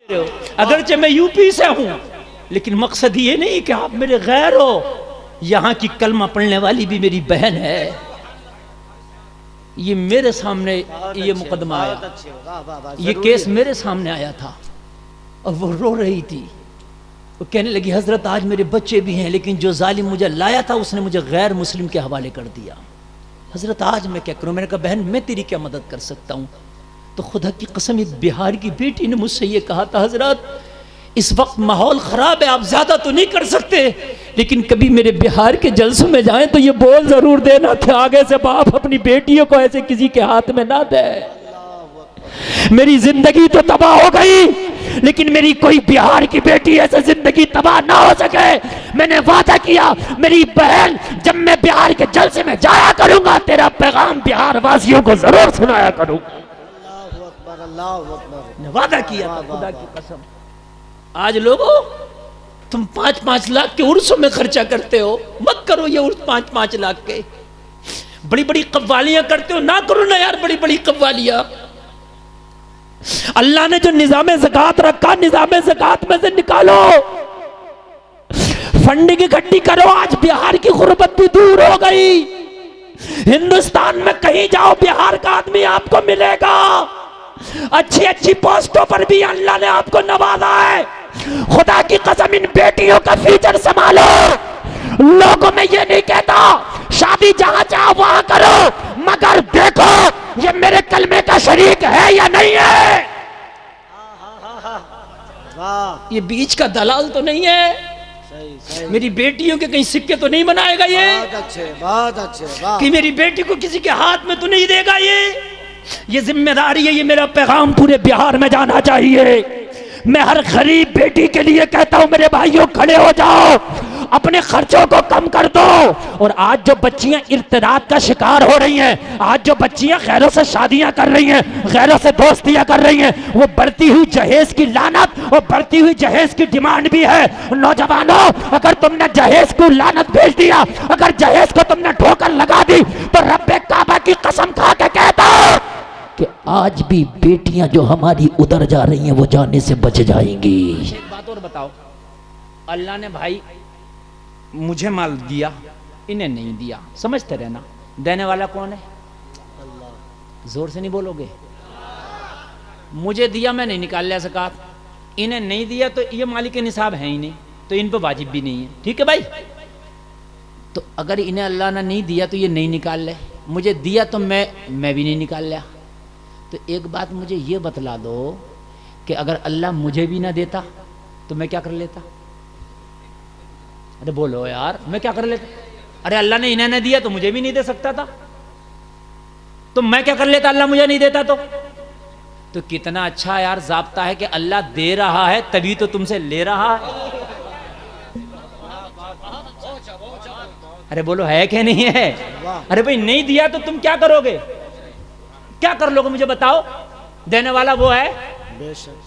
अगरचे मैं यूपी से हूं, लेकिन मकसद ये नहीं कि आप मेरे गैर हो। यहां की कलमा पढ़ने वाली भी मेरी बहन है। ये मेरे सामने ये मुकदमा आया, ये केस मेरे सामने आया था और वो रो रही थी। वो कहने लगी हजरत आज मेरे बच्चे भी हैं, लेकिन जो जालिम मुझे लाया था उसने मुझे गैर मुस्लिम के हवाले कर दिया। हजरत आज मैं क्या करूं? मैंने कहा बहन मैं तेरी क्या मदद कर सकता हूं? तो खुदा की कसम एक बिहार की बेटी ने मुझसे ये कहा था हजरत इस वक्त माहौल खराब है, आप ज्यादा तो नहीं कर सकते, लेकिन कभी मेरे बिहार के जलसों में जाएं तो ये बोल जरूर देना थे आगे से बाप अपनी बेटियों को ऐसे किसी के हाथ में ना दे। मेरी जिंदगी तो तबाह हो गई, लेकिन मेरी कोई बिहार की बेटी ऐसे जिंदगी तबाह ना हो सके। मैंने वादा किया मेरी बहन जब मैं बिहार के जलसे में जाया करूंगा तेरा पैगाम बिहार वासियों को जरूर सुनाया करूंगा। वादा किया था खुदा की कसम। आज लोगों तुम 5-5 लाख के उर्सों में खर्चा करते हो, मत करो ये उर्स 5-5 लाख के। बड़ी बड़ी कव्वालियां करते हो, ना करो ना यार बड़ी बड़ी कव्वालियां। अल्लाह ने जो निजामे ज़कात रखा, निजामे ज़कात में से निकालो, फंडिंग इकट्ठी करो। आज बिहार की गुर्बत भी दूर हो गई। हिंदुस्तान में कहीं जाओ बिहार का आदमी आपको मिलेगा। अच्छी अच्छी पोस्टों पर भी अल्लाह ने आपको नवाजा है। खुदा की कसम इन बेटियों का फ्यूचर संभालो। लोगों में ये नहीं कहता शादी जहां चाहो वहां करो, मगर देखो ये मेरे कलमे का शरीक है या नहीं है। ये बीच का दलाल तो नहीं है। सही। मेरी बेटियों के कहीं सिक्के तो नहीं बनाएगा ये। बहुत अच्छे कि मेरी बेटी को किसी के हाथ में तो नहीं देगा ये जिम्मेदारी है। ये मेरा पैगाम पूरे बिहार में जाना चाहिए। मैं हर गरीब बेटी के लिए कहता हूं मेरे भाइयों खड़े हो जाओ, अपने खर्चों को कम कर दो। और आज जो बच्चियां इर्तिदाद का शिकार हो रही हैं, आज जो बच्चियां गैरों से शादियां कर रही हैं, गैरों से दोस्तियां कर रही हैं, वो बढ़ती हुई जहेज की लानत और बढ़ती हुई जहेज की डिमांड भी है। नौजवानों अगर तुमने जहेज को लानत भेज दिया, अगर जहेज को तुमने ठोकर लगा दी, तो रब्बे काबा की कसम खा के कहता कि आज भी बेटियां जो हमारी उधर जा रही हैं वो जाने से बच जाएंगी। एक बात और बताओ, अल्लाह ने भाई मुझे माल दिया, इन्हें नहीं दिया, समझते रहना। देने वाला कौन है? अल्लाह। जोर से नहीं बोलोगे? मुझे दिया मैं नहीं निकाल लिया ज़कात, इन्हें नहीं दिया तो ये मालिक निसाब है ही नहीं, तो इन पर वाजिब भी नहीं है। ठीक है भाई, तो अगर इन्हें अल्लाह ने नहीं दिया तो ये नहीं निकाल ले, मुझे दिया तो मैं भी नहीं निकाल लिया। तो एक बात मुझे ये बतला दो कि अगर अल्लाह मुझे भी ना देता तो मैं क्या कर लेता? अरे बोलो यार, मैं क्या कर लेता? अरे अल्लाह ने इन्हें नहीं दिया तो मुझे भी नहीं दे सकता था, तो मैं क्या कर लेता अल्लाह मुझे नहीं देता तो कितना अच्छा यार ज़ाब्ता है कि अल्लाह दे रहा है तभी तो तुमसे ले रहा है। अरे बोलो है कि नहीं है? अरे भाई नहीं दिया तो तुम क्या करोगे? क्या कर लोगे मुझे बताओ? देने वाला वो है,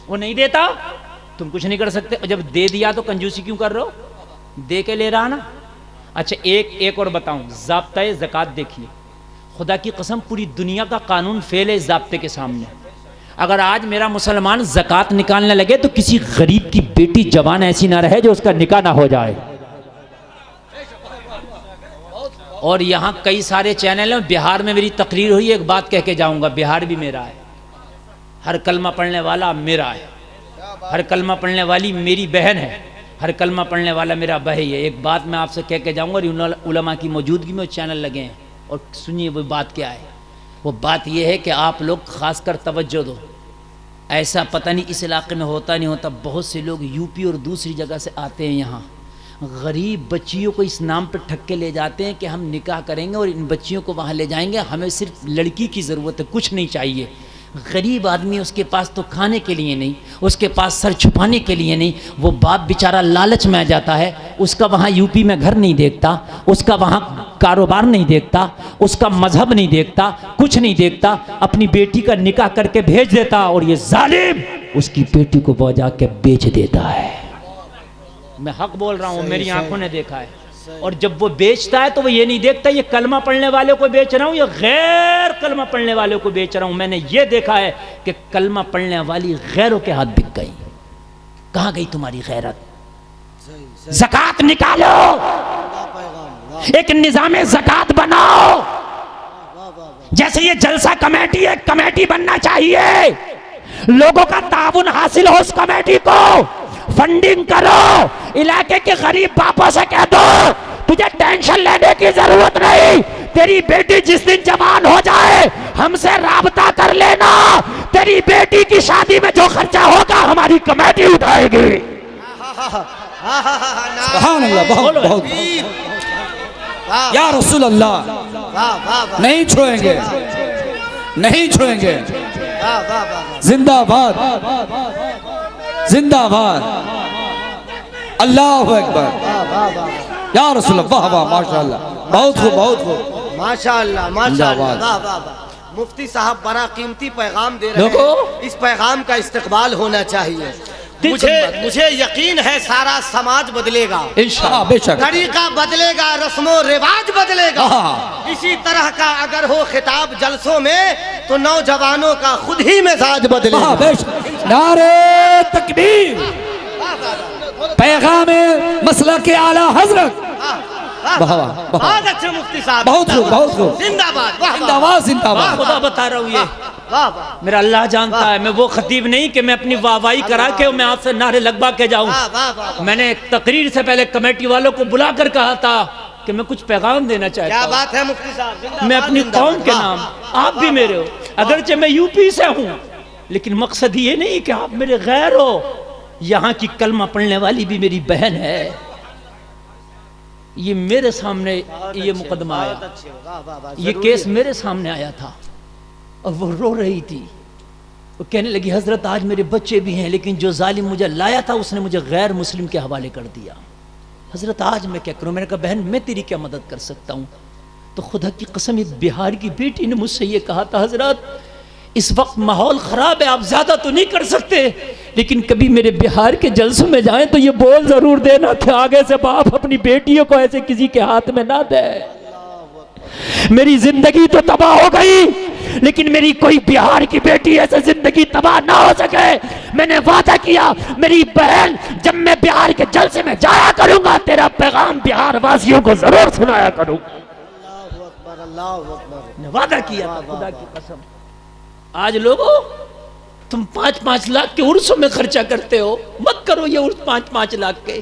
वो नहीं देता तुम कुछ नहीं कर सकते। और जब दे दिया तो कंजूसी क्यों कर रहे हो? दे के ले रहा ना। अच्छा एक और बताऊं, ज़ाब्ता ज़कात देखिए, खुदा की कसम पूरी दुनिया का कानून फेल है इस ज़ाब्ते के सामने। अगर आज मेरा मुसलमान ज़कात निकालने लगे तो किसी गरीब की बेटी जवान ऐसी ना रहे जो उसका निकाह ना हो जाए। और यहाँ कई सारे चैनल हैं, बिहार में मेरी तकरीर हुई, एक बात कह के जाऊंगा, बिहार भी मेरा है, हर कलमा पढ़ने वाला मेरा है, हर कलमा पढ़ने वाली मेरी बहन है, हर कलमा पढ़ने वाला मेरा भाई है। एक बात मैं आपसे कह के जाऊंगा, और उलमा की मौजूदगी में वो चैनल लगे हैं, और सुनिए वो बात क्या है। वो बात ये है कि आप लोग खासकर तवज्जो दो। ऐसा पता नहीं इस इलाके में होता नहीं होता, बहुत से लोग यूपी और दूसरी जगह से आते हैं यहाँ, गरीब बच्चियों को इस नाम पर ठग के ले जाते हैं कि हम निकाह करेंगे और इन बच्चियों को वहाँ ले जाएंगे, हमें सिर्फ लड़की की ज़रूरत है, कुछ नहीं चाहिए। गरीब आदमी, उसके पास तो खाने के लिए नहीं, उसके पास सर छुपाने के लिए नहीं, वो बाप बेचारा लालच में आ जाता है, उसका वहाँ यूपी में घर नहीं देखता, उसका वहाँ कारोबार नहीं देखता, उसका मजहब नहीं देखता, कुछ नहीं देखता, अपनी बेटी का निकाह करके भेज देता, और ये जालिम उसकी बेटी को बजा के बेच देता है। मैं हक बोल रहा हूँ, मेरी आंखों ने देखा है। और जब वो बेचता है तो वो ये नहीं देखता ये कलमा पढ़ने वाले को बेच रहा हूँ या गैर कलमा पढ़ने वाले को बेच रहा हूँ। मैंने ये देखा है कि कलमा पढ़ने वाली गैरों के हाथ बिक गई। कहां गई तुम्हारी गैरत? सही सही। ज़कात निकालो, अल्लाह पैगाम, वाह एक निज़ाम ज़कात बनाओ। वाह वाह वाह। जैसे ये जलसा कमेटी एक कमेटी बनना चाहिए, लोगों का ताउन हासिल हो उस कमेटी को, फंडिंग करो, इलाके के गरीब बापों से कह दो तुझे टेंशन लेने की जरूरत नहीं, तेरी बेटी जिस दिन जवान हो जाए हमसे राबता कर लेना, तेरी बेटी की शादी में जो खर्चा होगा हमारी कमेटी उठाएगी। सुभान अल्लाह, बहुत बहुत वाह या रसूल अल्लाह, वाह वाह वाह नहीं छोड़ेंगे, नहीं छोड़ेंगे। वाह वाह वाह। जिंदाबाद, जिंदाबाद, अल्लाह अकबर, वाह वाह वाह। या रसूल अल्लाह, वाह वाह, माशाअल्लाह, बहुत खूब, बहुत खूब। माशाअल्लाह माशाअल्लाह, जिंदाबाद। वाह वाह वाह। मुफ्ती साहब बड़ा कीमती पैगाम दे रहे लोगों, हैं, इस पैगाम का इस्तेकबाल होना चाहिए। मुझे यकीन है सारा समाज बदलेगा, इंशाअल्लाह, बेशक। तरीका बदलेगा, रस्मो रिवाज बदलेगा। हाँ। इसी तरह का अगर हो खिताब जलसों में तो नौजवानों का खुद ही मिजाज हाँ, बदलेगा। बेशक। नारे तकबीर, पैगाम मसला के आला हजरत, वाह वाह, वाह। बहुत अच्छे मुफ्ती साहब, बहुत खूब, बहुत खूब। जिंदाबाद, वाह वाह जिंदाबाद, जिंदाबाद। खुदा बता रहा हूँ, ये वाह वाह मेरा अल्लाह जानता है, मैं वो खतीब नहीं कि मैं अपनी वाहवाही करा के मैं आपसे नारे लगवा के जाऊं। वाह वाह वाह। मैंने एक तकरीर से पहले कमेटी वालों को बुलाकर कहा था कि मैं कुछ पैगाम देना चाहता क्या हूं। बात है मुफ्ती साहब, जिंदाबाद, मैं अपनी जिंदाबाद, कौम के वाह। नाम, आप भी मेरे हो, अगरचे मैं यूपी से हूं, लेकिन मकसद ये नहीं कि आप मेरे गैर हो। यहाँ की कलमा पढ़ने वाली भी मेरी बहन है। ये मेरे सामने ये मुकदमा बहुत आया, अच्छे, वाह वाह वाह, ये जरूरी केस है। मेरे सामने आया था और वो रो रही थी। वो कहने लगी हजरत आज मेरे बच्चे भी हैं, लेकिन जो जालिम मुझे लाया था उसने मुझे गैर मुस्लिम के हवाले कर दिया। हजरत आज मैं क्या करूं? मैंने कहा बहन मैं तेरी क्या मदद कर सकता हूं? तो खुदा की कसम एक बिहार की बेटी ने मुझसे ये कहा था हजरत इस वक्त माहौल खराब है, आप ज्यादा तो नहीं कर सकते, लेकिन कभी मेरे बिहार के जलसों में जाएं तो ये बोल जरूर देना कि आगे से बाप अपनी बेटियों को ऐसे किसी के हाथ में ना दे। मेरी जिंदगी तो तबाह हो गई, लेकिन मेरी कोई बिहार की बेटी ऐसे जिंदगी तबाह ना हो सके। मैंने वादा किया मेरी बहन जब मैं बिहार के जलसे में जाया करूंगा तेरा पैगाम बिहार वासियों को जरूर सुनाया करूंगा। अल्लाहु अकबर, अल्लाहु अकबर। मैंने वादा किया था खुदा की कसम। आज लोगों तुम 5-5 लाख के उर्सों में खर्चा करते हो, मत करो ये उर्स 5-5 लाख के।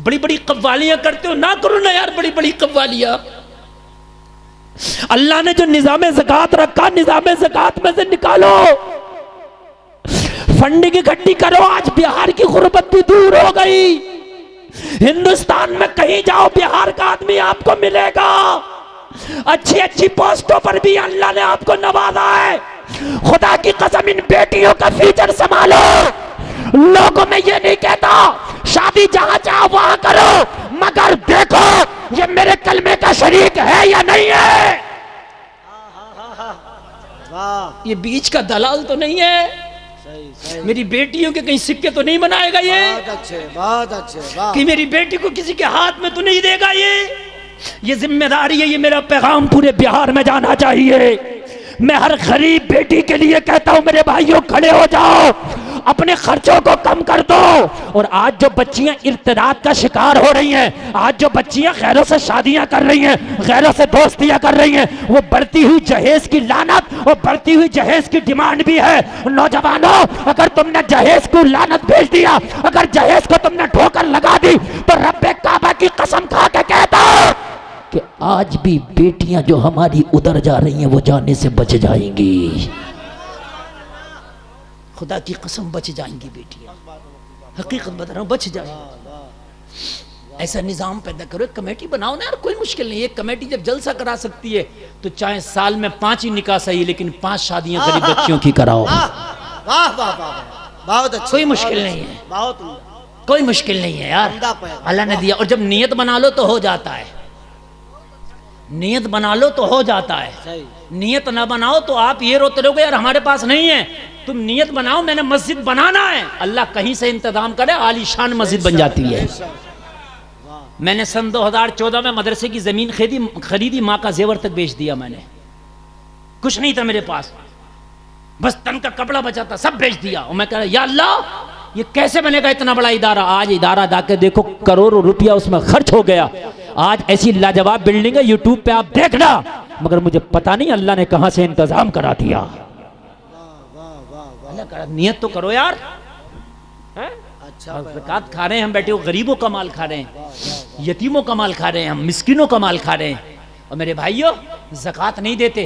बड़ी बड़ी कव्वालियां करते हो, ना करो ना यार बड़ी बड़ी कव्वालियां। अल्लाह ने जो निजाम ज़कात रखा निजाम ज़कात में से निकालो, फंडिंग इकट्ठी करो। आज बिहार की गुर्बत भी दूर हो गई। हिंदुस्तान में कहीं जाओ बिहार का आदमी आपको मिलेगा। अच्छी अच्छी पोस्टों पर भी अल्लाह ने आपको नवाजा है। खुदा की कसम इन बेटियों का फ्यूचर संभालो। लोगों में ये नहीं कहता शादी जहां चाहो वहां करो, मगर देखो ये मेरे कलमे का शरीक है या नहीं है। वाह, ये बीच का दलाल तो नहीं है। सही सही, मेरी बेटियों के कहीं सिक्के तो नहीं बनाएगा ये, बहुत अच्छे, बहुत अच्छे, वाह। कि मेरी बेटी को किसी के हाथ में तो नहीं देगा ये जिम्मेदारी है। ये मेरा पैगाम पूरे बिहार में जाना चाहिए। मैं हर गरीब बेटी के लिए कहता हूं मेरे भाइयों खड़े हो जाओ, अपने खर्चों को कम कर दो। और आज जो बच्चियां इर्तिदाद का शिकार हो रही हैं, आज जो बच्चियां गैरों से शादियां कर रही हैं, गैरों से दोस्तियां कर रही हैं, वो बढ़ती हुई जहेज की लानत और बढ़ती हुई जहेज की डिमांड भी है। नौजवानों अगर तुमने जहेज को लानत भेज दिया, अगर जहेज को तुमने ठोकर लगा दी, तो रब्बे काबा की कसम खा के कहता कि आज भी बेटियां जो हमारी उधर जा रही हैं वो जाने से बच जाएंगी। खुदा की कसम बच जाएंगी बेटियां, हकीकत बता रहा हूं बच जाएंगी। ऐसा निजाम पैदा करो, कमेटी बनाओ ना यार, कोई मुश्किल नहीं है। कमेटी जब जलसा करा सकती है तो चाहे साल में 5 ही निकाह सही, लेकिन 5 शादियां गरीब बच्चियों की कराओ। वाह वाह वाह वाह, बहुत अच्छे, कोई मुश्किल नहीं है, बहुत उम्दा। कोई मुश्किल नहीं है यार, उम्दा पैगाम। अल्लाह ने दिया। और जब नियत बना लो तो हो जाता है, नियत बना लो तो हो जाता है। सही, नियत ना बनाओ तो आप ये रोते रहोगे यार हमारे पास नहीं है। तुम नियत बनाओ मैंने मस्जिद बनाना है, अल्लाह कहीं से इंतजाम करे, आलीशान मस्जिद बन जाती है। मैंने सन 2014 में मदरसे की जमीन खरीदी, माँ का जेवर तक बेच दिया मैंने। कुछ नहीं था मेरे पास, बस तन का कपड़ा बचा था, सब बेच दिया। और मैं कह रहा या अल्लाह ये कैसे बनेगा इतना बड़ा इदारा। आज इदारा जाके देखो, करोड़ों रुपया उसमें खर्च हो गया। आज ऐसी लाजवाब बिल्डिंग है, यूट्यूब पे आप देखना, मगर मुझे पता नहीं अल्लाह ने कहां से इंतजाम करा दिया। नियत तो करो यार। अच्छा, ज़कात खा रहे हैं हम, बैठे हो गरीबों का माल खा रहे हैं, यतीमों का माल खा रहे हैं, हम मिस्किनों का माल खा रहे हैं। और मेरे भाइयों, ज़कात नहीं देते,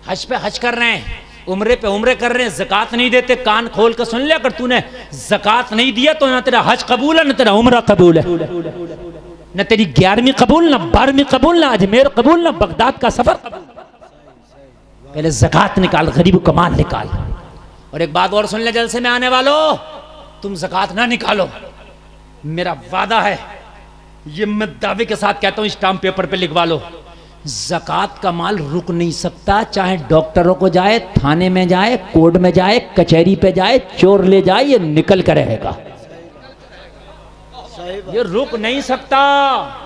हज पे हज कर रहे हैं, उम्रे पे उम्रे कर रहे हैं, ज़कात नहीं देते। कान खोल कर सुन लिया, अगर तूने ज़कात नहीं दिया तो ना तेरा हज कबूल है, ना तेरा उम्रा कबूल है, ना तेरी 11वीं कबूल, ना 12वीं कबूल, ना अजमेर कबूल, ना बगदाद का सफर कबूल। पहले ज़कात निकाल, गरीब का माल निकाल। और एक बात और सुन ले, जलसे में आने वालों, तुम ज़कात ना निकालो, मेरा वादा है, ये मैं दावे के साथ कहता हूं, स्टाम्प पेपर पे लिखवा लो, ज़कात का माल रुक नहीं सकता। चाहे डॉक्टरों को जाए, थाने में जाए, कोर्ट में जाए, कचहरी पे जाए, चोर ले जाए, ये निकल कर रहेगा, ये रुक नहीं सकता,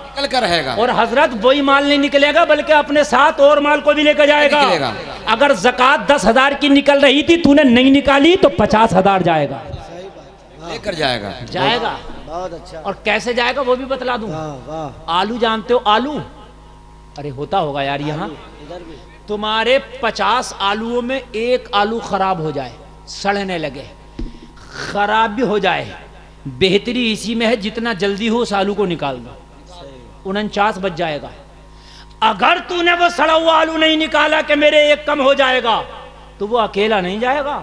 निकल कर रहेगा। और हजरत वही माल नहीं निकलेगा, बल्कि अपने साथ और माल को भी लेकर जाएगा। अगर ज़कात 10,000 की निकल रही थी, तूने नहीं निकाली तो 50,000 जाएगा, लेकर जाएगा। बहुत अच्छा। और कैसे जाएगा वो भी बतला दूं। आलू जानते हो, आलू, अरे होता होगा यार यहाँ, तुम्हारे 50 आलूओं में एक आलू खराब हो जाए, सड़ने लगे, खराब भी हो जाए, बेहतरी इसी में है जितना जल्दी हो उस आलू को निकाल दो, 49 बच जाएगा। अगर तूने वो सड़ा हुआ आलू नहीं निकाला कि मेरे एक कम हो जाएगा, तो वो अकेला नहीं जाएगा,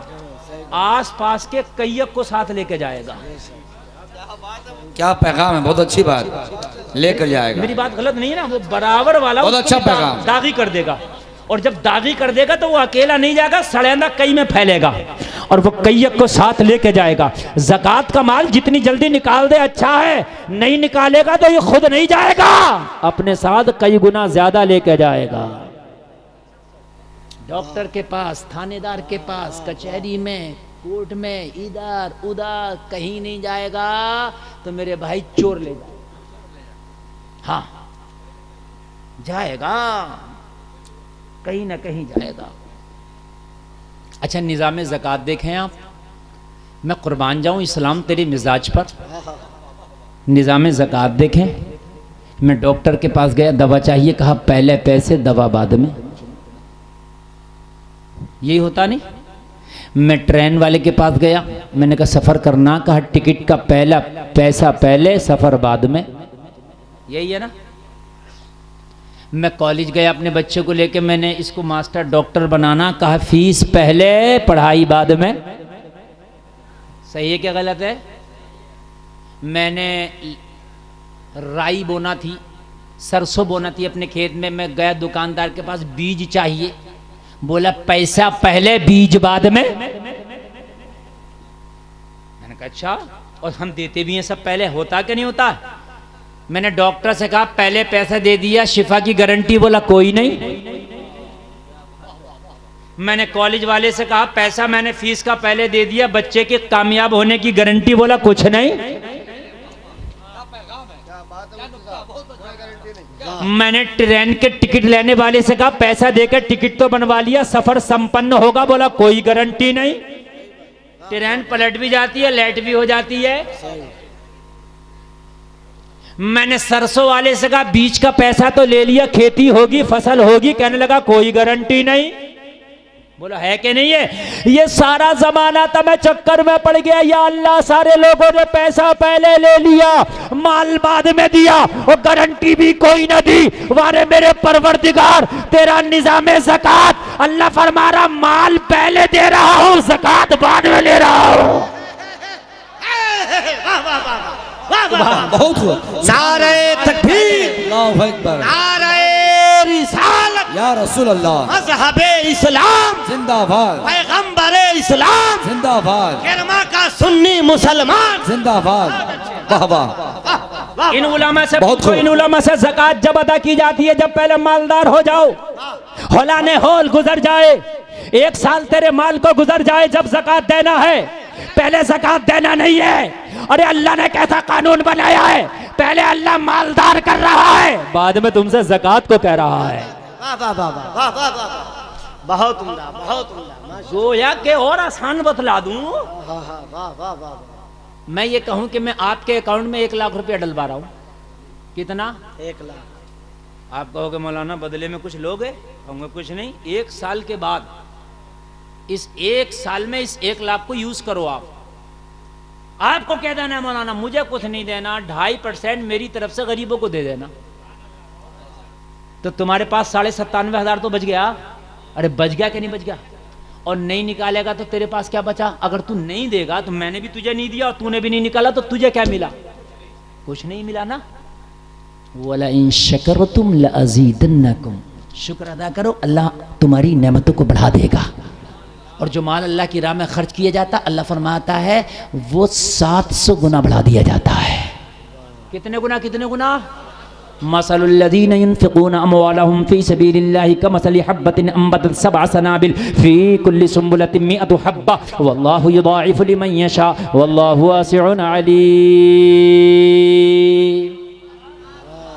आस पास के कईयक को साथ लेके जाएगा। क्या पैगाम है, बहुत अच्छी बात, लेकर जाएगा। मेरी बात गलत नहीं है ना, वो बराबर वाला बहुत अच्छा पैगाम, दागी कर देगा। और जब दागी कर देगा तो वो अकेला नहीं जाएगा, सड़ेंदा कई में फैलेगा, और वो कईयक को साथ लेके जाएगा। ज़कात का माल जितनी जल्दी निकाल दे अच्छा है, नहीं निकालेगा तो ये खुद नहीं जाएगा, अपने साथ कई गुना ज्यादा लेके जाएगा। डॉक्टर के पास, थानेदार के पास, कचहरी में, कोर्ट में, इधर उधर कहीं नहीं जाएगा, तो मेरे भाई चोर ले जाएगा। हाँ, जाएगा, कहीं ना कहीं जाएगा। अच्छा, निज़ाम ज़कात देखें आप, मैं कुर्बान जाऊं इस्लाम तेरी मिजाज पर। निज़ाम ज़कात देखें, मैं डॉक्टर के पास गया, दवा चाहिए, कहा पहले पैसे दवा बाद में, यही होता नहीं। मैं ट्रेन वाले के पास गया, मैंने कहा सफ़र करना, कहा टिकट का पहला पैसा पहले, सफ़र बाद में, यही है ना। मैं कॉलेज गया अपने बच्चे को लेके, मैंने इसको मास्टर डॉक्टर बनाना, कहा फीस पहले पढ़ाई बाद में, सही है क्या गलत है। मैंने राई बोना थी, सरसों बोना थी अपने खेत में, मैं गया दुकानदार के पास, बीज चाहिए, बोला पैसा पहले बीज बाद में। मैंने कहा अच्छा, और हम देते भी हैं सब पहले, होता कि नहीं होता। मैंने डॉक्टर से कहा पहले पैसा दे दिया, शिफा की गारंटी, बोला कोई नहीं। मैंने कॉलेज वाले से कहा पैसा मैंने फीस का पहले दे दिया, बच्चे के कामयाब होने की गारंटी, बोला कुछ नहीं। मैंने ट्रेन के टिकट लेने वाले से कहा पैसा देकर टिकट तो बनवा लिया, सफर संपन्न होगा, बोला कोई गारंटी नहीं, ट्रेन पलट भी जाती है, लेट भी हो जाती है। मैंने सरसों वाले से कहा बीज का पैसा तो ले लिया, खेती होगी, फसल होगी, कहने लगा कोई गारंटी नहीं, बोला है कि नहीं है। ये सारा जमाना था, मैं चक्कर में पड़ गया, या अल्लाह सारे लोगों ने पैसा पहले ले लिया, माल बाद में दिया, और गारंटी भी कोई न दी। वारे मेरे परवरदिगार, तेरा निजामे ज़कात, अल्लाह फरमा रहा माल पहले दे रहा हूं, ज़कात बाद में ले रहा हूं। बहुत हुआ। नारे तकबीर, अल्लाहु अकबर, नारे रिसालत, या रसूल अल्लाह, मज़हबे इस्लाम जिंदाबाद, पैगंबरे इस्लाम जिंदाबाद, किरमा का सुन्नी मुसलमान जिंदाबाद। वाह वाह। इन उलमा से बहुत पूछो, इन उलमा से ज़कात जब अदा की जाती है, जब पहले मालदार हो जाओ, हौलाने हौल गुजर जाए, 1 साल तेरे माल को गुजर जाए, जब ज़कात देना है, पहले ज़कात देना नहीं है। अरे अल्लाह ने कैसा कानून बनाया है, पहले अल्लाह मालदार कर रहा है, बाद में तुमसे ज़कात को कह रहा है। वाह वाह वाह वाह वाह वाह, बहुत उम्दा, बहुत उम्दा। गोया के और आसान बतला दूं, वाह वाह वाह वाह। मैं ये कहूं कि मैं आपके अकाउंट में 1 लाख रुपया डलवा रहा हूं, कितना? 1 लाख। आप कहोगे मौलाना बदले में कुछ लोगे? कहूँगा कुछ नहीं, 1 साल के बाद इस 1 साल में इस 1 लाख को यूज करो। आपको कह देना है मौलाना मुझे कुछ नहीं देना, 2.5% मेरी तरफ से गरीबों को दे देना, तो तुम्हारे पास 97,500 तो बच गया। अरे बच गया कि नहीं बच गया? और नहीं निकालेगा तो तेरे पास क्या बचा? अगर तू नहीं देगा तो मैंने भी तुझे नहीं दिया और तूने भी नहीं निकाला तो तुझे क्या मिला? कुछ नहीं मिला ना। वला इन शकरतुम लअज़ीदन्नकुम, शुक्र अदा करो, अल्लाह तुम्हारी नेमतों को बढ़ा देगा। और जो माल अल्लाह की राह में खर्च किया जाता, अल्लाह फरमाता है वो 700 गुना बढ़ा दिया जाता है। कितने गुना? कितने गुना? मसलुल्लज़ीना युनफ़िक़ूना अमवालहुम फ़ी सबीलिल्लाहि कमसलि हब्बतिन अंबतत सबअ सनाबिल फ़ी कुल्लि सुंबुलतिन मिअतु हब्बा वल्लाहु युज़ाइफ़ु लिमन यशा वल्लाहु वासिउन अलीम।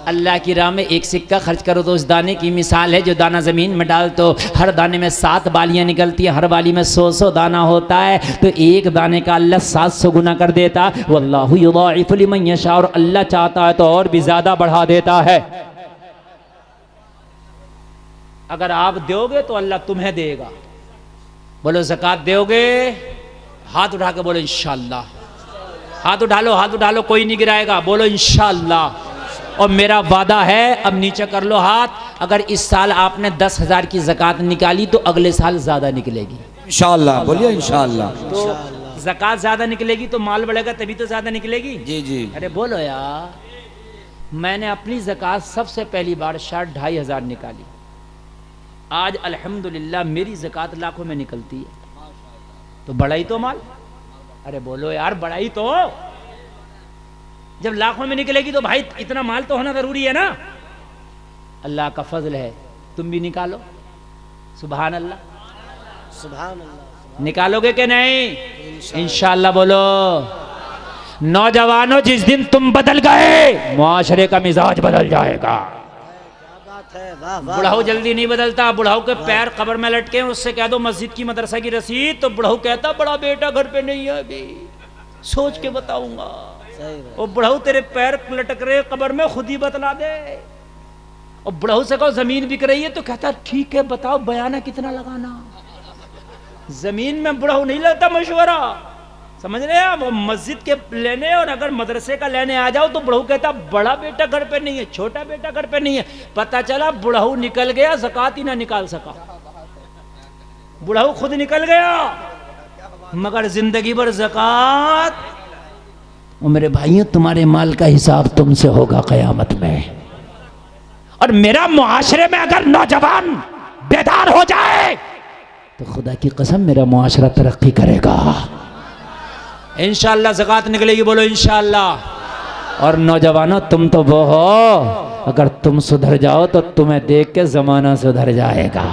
अल्लाह की राह में एक सिक्का खर्च करो तो उस दाने की मिसाल है, जो दाना ज़मीन में डाल तो हर दाने में 7 बालियाँ निकलती हैं, हर बाली में 100 दाना होता है, तो एक दाने का अल्लाह 700 गुना कर देता। वल्लाहु युज़ाइफ़ु लिमन यशा, और अल्लाह चाहता है तो और भी ज़्यादा बढ़ा देता है। अगर आप दोगे तो अल्लाह तुम्हें देगा। बोलो ज़कात दोगे? हाथ उठा के बोलो इंशाअल्लाह। हाथ उठा लो, हाथ उठा लो, कोई नहीं गिराएगा, बोलो इंशाअल्लाह। और मेरा वादा है, अब नीचे कर लो हाथ, अगर इस साल आपने 10,000 की ज़कात निकाली तो अगले साल ज़्यादा निकलेगी इंशाअल्लाह। बोलिए इंशाअल्लाह। तो ज़कात ज़्यादा निकलेगी तो माल बढ़ेगा, तभी तो ज़्यादा निकलेगी। जी जी। अरे बोलो यार, मैंने अपनी ज़कात सबसे पहली बार 2,500 निकाली। आज अल्हम्दुलिल्लाह मेरी ज़कात लाखों में निकलती है, तो बढ़ाई तो माल। अरे बोलो यार, बढ़ाई तो। जब लाखों में निकलेगी तो भाई इतना माल तो होना जरूरी है ना। अल्लाह का फजल है, तुम भी निकालो। सुभान अल्लाह, सुभान अल्लाह। निकालोगे कि नहीं? इंशाअल्लाह बोलो। नौजवानों, जिस दिन तुम बदल गए मुआशरे का मिजाज बदल जाएगा। बुढ़ाऊ जल्दी नहीं बदलता। बुढ़ाऊ के पैर कब्र में लटके, उससे कह दो मस्जिद की मदरसा की रसीद, तो बुढ़ाऊ कहता बड़ा बेटा घर पे नहीं है, अभी सोच के बताऊंगा। और बुढ़ाऊ तेरे पैर लटक रहे कब्र में, खुद ही बतला दे। और बुढ़ाऊ से कहो जमीन बिक रही है, तो कहता ठीक है बताओ बयाना कितना लगाना। जमीन में बुढ़ाऊ नहीं लगता मशवरा, समझ रहे हैं? वो मस्जिद के लेने और अगर मदरसे का लेने आ जाओ तो बुढ़ाऊ कहता बड़ा बेटा घर पे नहीं है, छोटा बेटा घर पे नहीं है। पता चला बुढ़ाऊ निकल गया, ज़कात ही ना निकाल सका। बुढ़ाऊ खुद निकल गया, मगर जिंदगी भर ज़कात। और मेरे भाइयों, तुम्हारे माल का हिसाब तुमसे होगा क़यामत में। और मेरा मुआशरे में अगर नौजवान बेदार हो जाए तो खुदा की कसम मेरा मुआशरा तरक्की करेगा। इंशाअल्लाह ज़कात निकलेगी, बोलो इंशाअल्लाह। और नौजवानों, तुम तो वो हो, अगर तुम सुधर जाओ तो तुम्हें देख के ज़माना सुधर जाएगा।